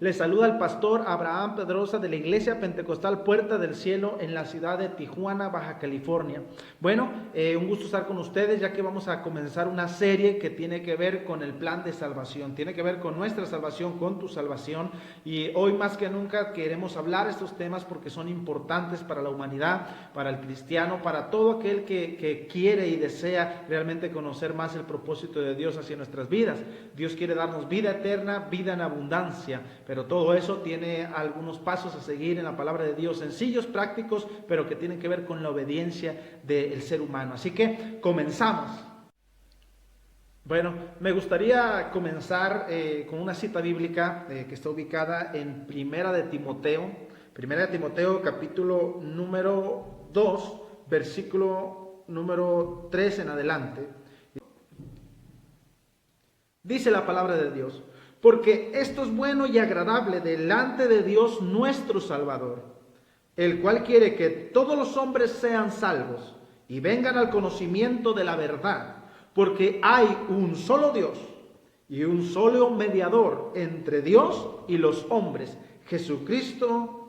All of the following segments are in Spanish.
Les saluda el pastor Abraham Pedrosa de la Iglesia Pentecostal Puerta del Cielo en la ciudad de Tijuana, Baja California. Bueno, un gusto estar con ustedes ya que vamos a comenzar una serie que tiene que ver con el plan de salvación, tiene que ver con nuestra salvación, con tu salvación, y hoy más que nunca queremos hablar estos temas porque son importantes para la humanidad, para el cristiano, para todo aquel que quiere y desea realmente conocer más el propósito de Dios hacia nuestras vidas. Dios quiere darnos vida eterna, vida en abundancia, pero todo eso tiene algunos pasos a seguir en la palabra de Dios, sencillos, prácticos, pero que tienen que ver con la obediencia del ser humano. Así que comenzamos. Bueno, me gustaría comenzar con una cita bíblica que está ubicada en Primera de Timoteo capítulo número 2, versículo número 3 en adelante. Dice la palabra de Dios: porque esto es bueno y agradable delante de Dios nuestro Salvador, el cual quiere que todos los hombres sean salvos y vengan al conocimiento de la verdad, porque hay un solo Dios y un solo mediador entre Dios y los hombres, Jesucristo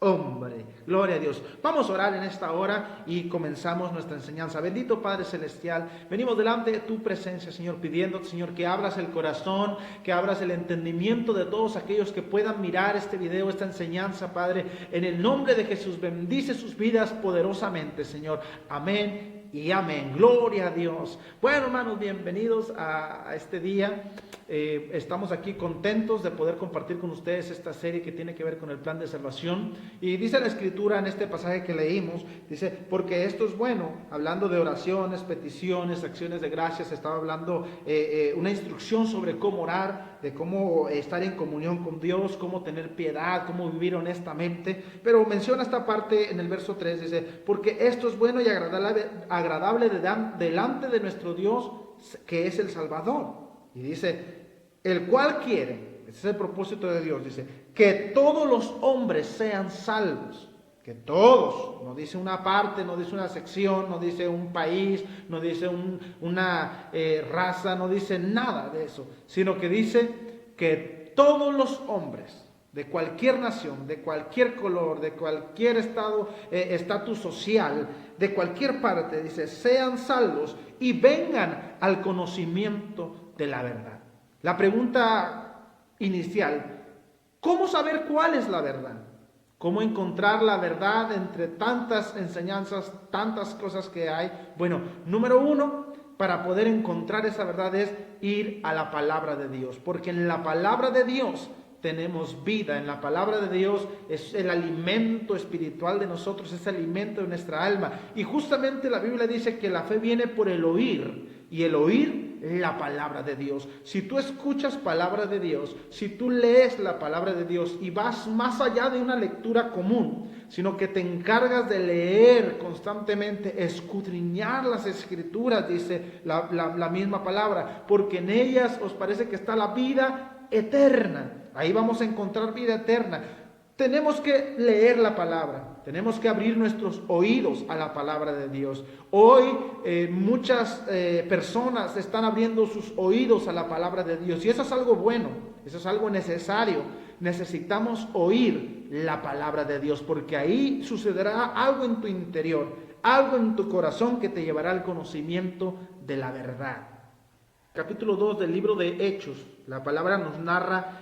hombre. Gloria a Dios. Vamos a orar en esta hora y comenzamos nuestra enseñanza. Bendito Padre Celestial, venimos delante de tu presencia, Señor, pidiéndote, Señor, que abras el corazón, que abras el entendimiento de todos aquellos que puedan mirar este video, esta enseñanza, Padre. En el nombre de Jesús, bendice sus vidas poderosamente, Señor. Amén y amén. Gloria a Dios. Bueno, hermanos, bienvenidos a este día. Estamos aquí contentos de poder compartir con ustedes esta serie que tiene que ver con el plan de salvación. Y dice la Escritura en este pasaje que leímos, dice, porque esto es bueno, hablando de oraciones, peticiones, acciones de gracias. Estaba hablando una instrucción sobre cómo orar, de cómo estar en comunión con Dios, cómo tener piedad, cómo vivir honestamente. Pero menciona esta parte en el verso 3, dice, porque esto es bueno y agradable delante de nuestro Dios, que es el Salvador. Y dice, el cual quiere, ese es el propósito de Dios, dice, que todos los hombres sean salvos. Que todos, no dice una parte, no dice una sección, no dice un país, no dice una raza, no dice nada de eso, sino que dice que todos los hombres de cualquier nación, de cualquier color, de cualquier estatus social, de cualquier parte, dice, sean salvos y vengan al conocimiento de la verdad. La pregunta inicial: ¿cómo saber cuál es la verdad? ¿Cómo encontrar la verdad entre tantas enseñanzas, tantas cosas que hay? Bueno, número uno, para poder encontrar esa verdad es ir a la palabra de Dios, porque en la palabra de Dios tenemos vida. En la palabra de Dios es el alimento espiritual de nosotros, es el alimento de nuestra alma. Y justamente la Biblia dice que la fe viene por el oír, y el oír la palabra de Dios. Si tú escuchas palabra de Dios, si tú lees la palabra de Dios y vas más allá de una lectura común, sino que te encargas de leer constantemente, escudriñar las escrituras, dice la misma palabra, porque en ellas os parece que está la vida eterna. Ahí vamos a encontrar vida eterna. Tenemos que leer la palabra, tenemos que abrir nuestros oídos a la palabra de Dios. Hoy muchas personas están abriendo sus oídos a la palabra de Dios, y eso es algo bueno, eso es algo necesario. Necesitamos oír la palabra de Dios, porque ahí sucederá algo en tu interior, algo en tu corazón que te llevará al conocimiento de la verdad. Capítulo 2 del libro de Hechos, la palabra nos narra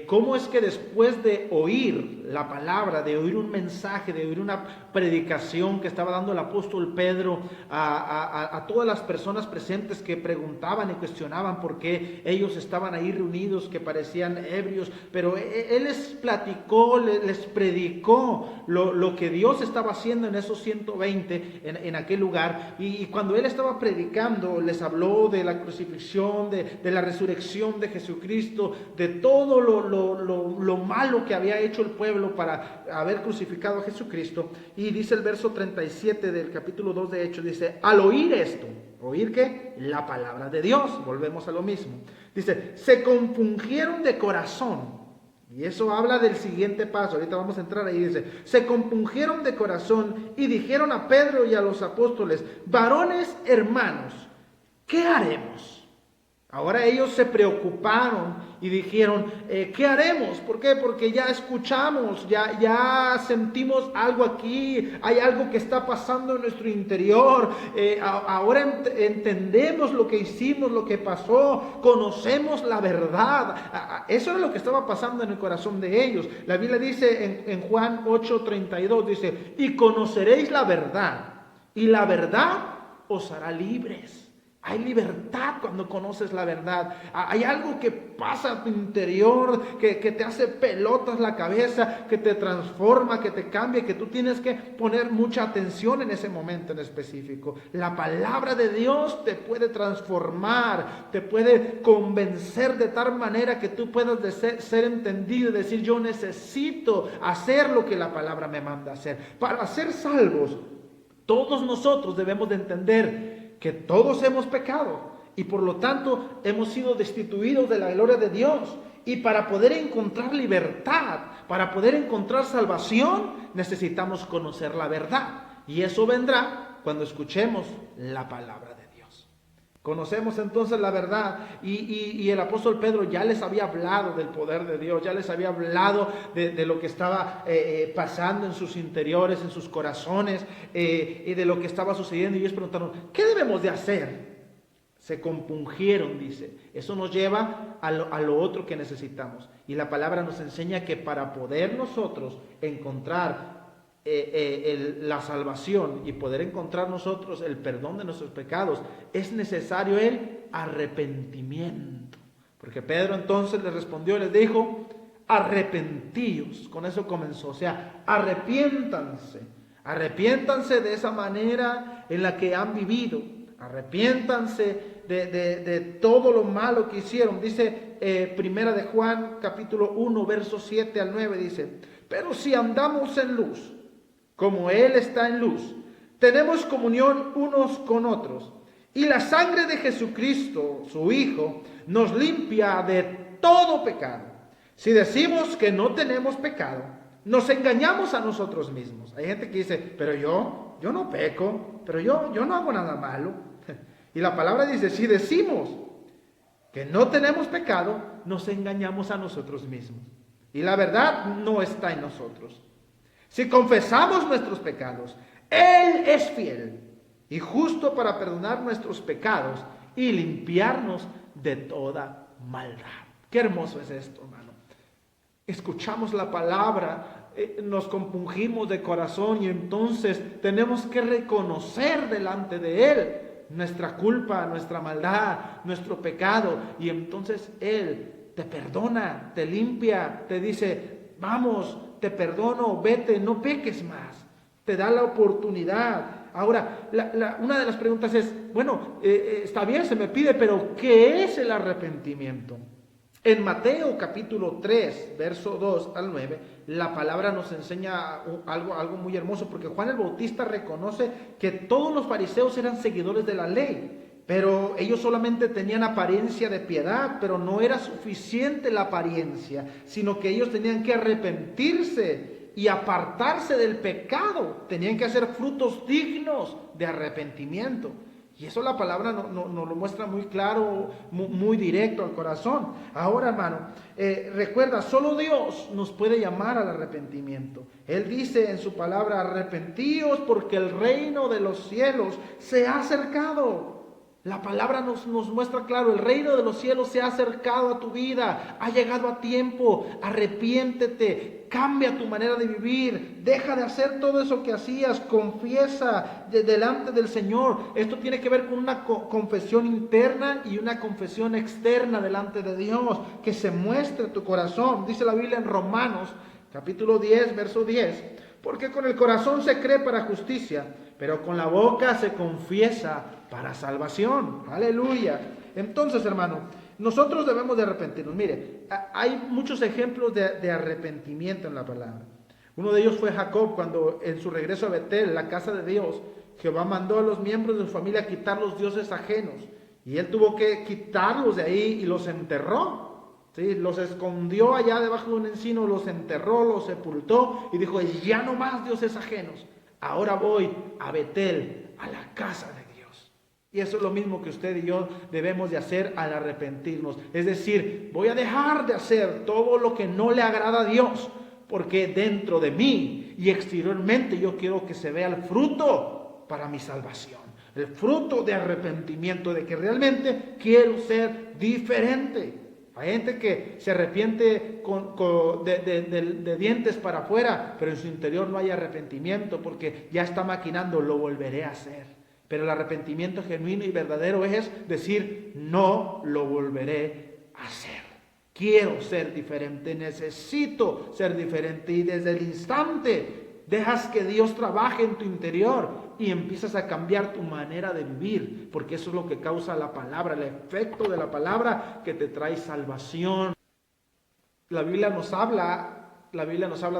cómo es que después de oír la palabra, de oír un mensaje, de oír una predicación que estaba dando el apóstol Pedro a todas las personas presentes que preguntaban y cuestionaban por qué ellos estaban ahí reunidos, que parecían ebrios, pero él les platicó, les predicó lo que Dios estaba haciendo en esos 120 en aquel lugar. Y cuando él estaba predicando, les habló de la crucifixión, de la resurrección de Jesucristo, de todo lo malo que había hecho el pueblo para haber crucificado a Jesucristo. Y dice el verso 37 del capítulo 2 de Hechos, dice, al oír esto, ¿oír qué? La palabra de Dios, volvemos a lo mismo. Dice, se compungieron de corazón. Y eso habla del siguiente paso, ahorita vamos a entrar ahí, dice, se compungieron de corazón y dijeron a Pedro y a los apóstoles, varones hermanos, ¿qué haremos? Ahora ellos se preocuparon y dijeron, ¿qué haremos? ¿Por qué? Porque ya escuchamos, ya sentimos algo aquí, hay algo que está pasando en nuestro interior. Ahora entendemos lo que hicimos, lo que pasó, conocemos la verdad. Eso era lo que estaba pasando en el corazón de ellos. La Biblia dice en Juan 8:32, dice, y conoceréis la verdad, y la verdad os hará libres. Hay libertad cuando conoces la verdad. Hay algo que pasa a tu interior, que te hace pelotas la cabeza, que te transforma, que te cambia, que tú tienes que poner mucha atención en ese momento en específico. La palabra de Dios te puede transformar, te puede convencer de tal manera que tú puedas ser entendido y decir, yo necesito hacer lo que la palabra me manda hacer. Para ser salvos, todos nosotros debemos de entender que todos hemos pecado y por lo tanto hemos sido destituidos de la gloria de Dios. Y para poder encontrar libertad, para poder encontrar salvación, necesitamos conocer la verdad. Y eso vendrá cuando escuchemos la palabra de Dios. Conocemos entonces la verdad y el apóstol Pedro ya les había hablado del poder de Dios, ya les había hablado de lo que estaba pasando en sus interiores, en sus corazones y de lo que estaba sucediendo. Y ellos preguntaron, ¿qué debemos de hacer? Se compungieron, dice. Eso nos lleva a lo otro que necesitamos. Y la palabra nos enseña que para poder nosotros encontrar la salvación y poder encontrar nosotros el perdón de nuestros pecados, es necesario el arrepentimiento. Porque Pedro entonces les respondió y les dijo, arrepentíos. Con eso comenzó, o sea, arrepiéntanse de esa manera en la que han vivido, arrepiéntanse de todo lo malo que hicieron. Dice Primera de Juan capítulo 1 versos 7 al 9, dice, pero si andamos en luz, como Él está en luz, tenemos comunión unos con otros, y la sangre de Jesucristo, su Hijo, nos limpia de todo pecado. Si decimos que no tenemos pecado, nos engañamos a nosotros mismos. Hay gente que dice, pero yo no peco, pero yo no hago nada malo. Y la palabra dice, si decimos que no tenemos pecado, nos engañamos a nosotros mismos. Y la verdad no está en nosotros. Si confesamos nuestros pecados, Él es fiel y justo para perdonar nuestros pecados y limpiarnos de toda maldad. Qué hermoso es esto, hermano. Escuchamos la palabra, nos compungimos de corazón y entonces tenemos que reconocer delante de Él nuestra culpa, nuestra maldad, nuestro pecado. Y entonces Él te perdona, te limpia, te dice, vamos, te perdono, vete, no peques más. Te da la oportunidad. Ahora, una de las preguntas es, bueno, está bien, se me pide, pero ¿qué es el arrepentimiento? En Mateo capítulo 3, verso 2 al 9, la palabra nos enseña algo muy hermoso, porque Juan el Bautista reconoce que todos los fariseos eran seguidores de la ley, pero ellos solamente tenían apariencia de piedad, pero no era suficiente la apariencia, sino que ellos tenían que arrepentirse y apartarse del pecado, tenían que hacer frutos dignos de arrepentimiento. Y eso la palabra nos lo muestra muy claro, muy directo al corazón. Ahora, hermano, recuerda, solo Dios nos puede llamar al arrepentimiento. Él dice en su palabra, arrepentíos porque el reino de los cielos se ha acercado. La palabra nos muestra claro, el reino de los cielos se ha acercado a tu vida, ha llegado a tiempo, arrepiéntete, cambia tu manera de vivir, deja de hacer todo eso que hacías, confiesa delante del Señor. Esto tiene que ver con una confesión interna y una confesión externa delante de Dios, que se muestre tu corazón. Dice la Biblia en Romanos, capítulo 10, verso 10, porque con el corazón se cree para justicia, pero con la boca se confiesa para salvación. Aleluya. Entonces, hermano, nosotros debemos de arrepentirnos. Mire, hay muchos ejemplos de arrepentimiento en la palabra. Uno de ellos fue Jacob, cuando en su regreso a Betel, la casa de Dios, Jehová mandó a los miembros de su familia a quitar los dioses ajenos. Y él tuvo que quitarlos de ahí y los enterró. ¿Sí? Los escondió allá debajo de un encino, los enterró, los sepultó y dijo, ya no más dioses ajenos. Ahora voy a Betel, a la casa de Dios. Y eso es lo mismo que usted y yo debemos de hacer al arrepentirnos. Es decir, voy a dejar de hacer todo lo que no le agrada a Dios, porque dentro de mí y exteriormente yo quiero que se vea el fruto para mi salvación. El fruto de arrepentimiento, de que realmente quiero ser diferente. Hay gente que se arrepiente de dientes para afuera, pero en su interior no hay arrepentimiento porque ya está maquinando, lo volveré a hacer. Pero el arrepentimiento genuino y verdadero es decir, no lo volveré a hacer. Quiero ser diferente, necesito ser diferente. Y desde el instante dejas que Dios trabaje en tu interior y empiezas a cambiar tu manera de vivir, porque eso es lo que causa la palabra, el efecto de la palabra que te trae salvación. La Biblia nos habla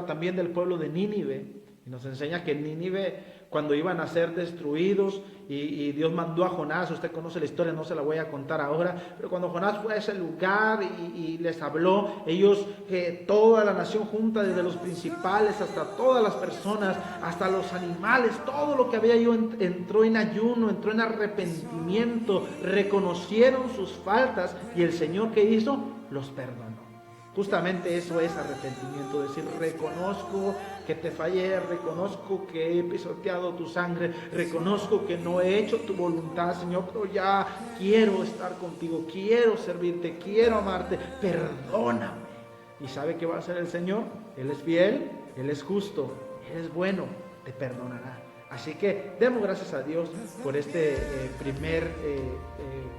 también del pueblo de Nínive y nos enseña que Nínive, cuando iban a ser destruidos y Dios mandó a Jonás, usted conoce la historia, no se la voy a contar ahora, pero cuando Jonás fue a ese lugar y les habló, ellos, toda la nación junta, desde los principales hasta todas las personas, hasta los animales, todo lo que había ahí entró en ayuno, entró en arrepentimiento, reconocieron sus faltas y el Señor, ¿qué hizo? Los perdonó. Justamente eso es arrepentimiento, decir, reconozco que te fallé, reconozco que he pisoteado tu sangre, reconozco que no he hecho tu voluntad, Señor, pero ya quiero estar contigo, quiero servirte, quiero amarte, perdóname. ¿Y sabe qué va a hacer el Señor? Él es fiel, Él es justo, Él es bueno, te perdonará. Así que demos gracias a Dios por este primer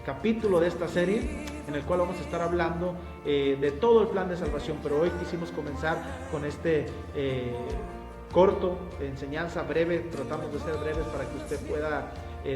capítulo de esta serie, en el cual vamos a estar hablando de todo el plan de salvación, pero hoy quisimos comenzar con este corto enseñanza breve. Tratamos de ser breves para que usted pueda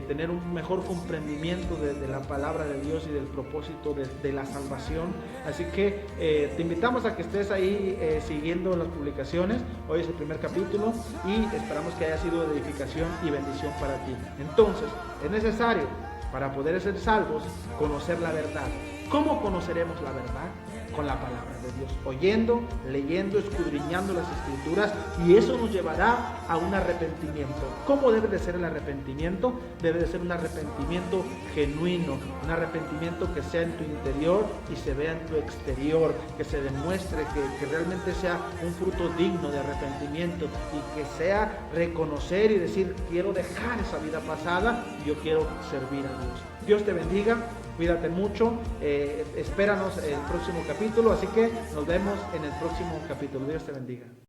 tener un mejor comprendimiento de la palabra de Dios y del propósito de la salvación. Así que te invitamos a que estés ahí siguiendo las publicaciones. Hoy es el primer capítulo y esperamos que haya sido de edificación y bendición para ti. Entonces, es necesario, para poder ser salvos, conocer la verdad. ¿Cómo conoceremos la verdad? Con la palabra de Dios, oyendo, leyendo, escudriñando las Escrituras, y eso nos llevará a un arrepentimiento. ¿Cómo debe de ser el arrepentimiento? Debe de ser un arrepentimiento genuino, un arrepentimiento que sea en tu interior y se vea en tu exterior, que se demuestre que realmente sea un fruto digno de arrepentimiento y que sea reconocer y decir, quiero dejar esa vida pasada y yo quiero servir a Dios. Dios te bendiga. Cuídate mucho, espéranos el próximo capítulo, así que nos vemos en el próximo capítulo. Dios te bendiga.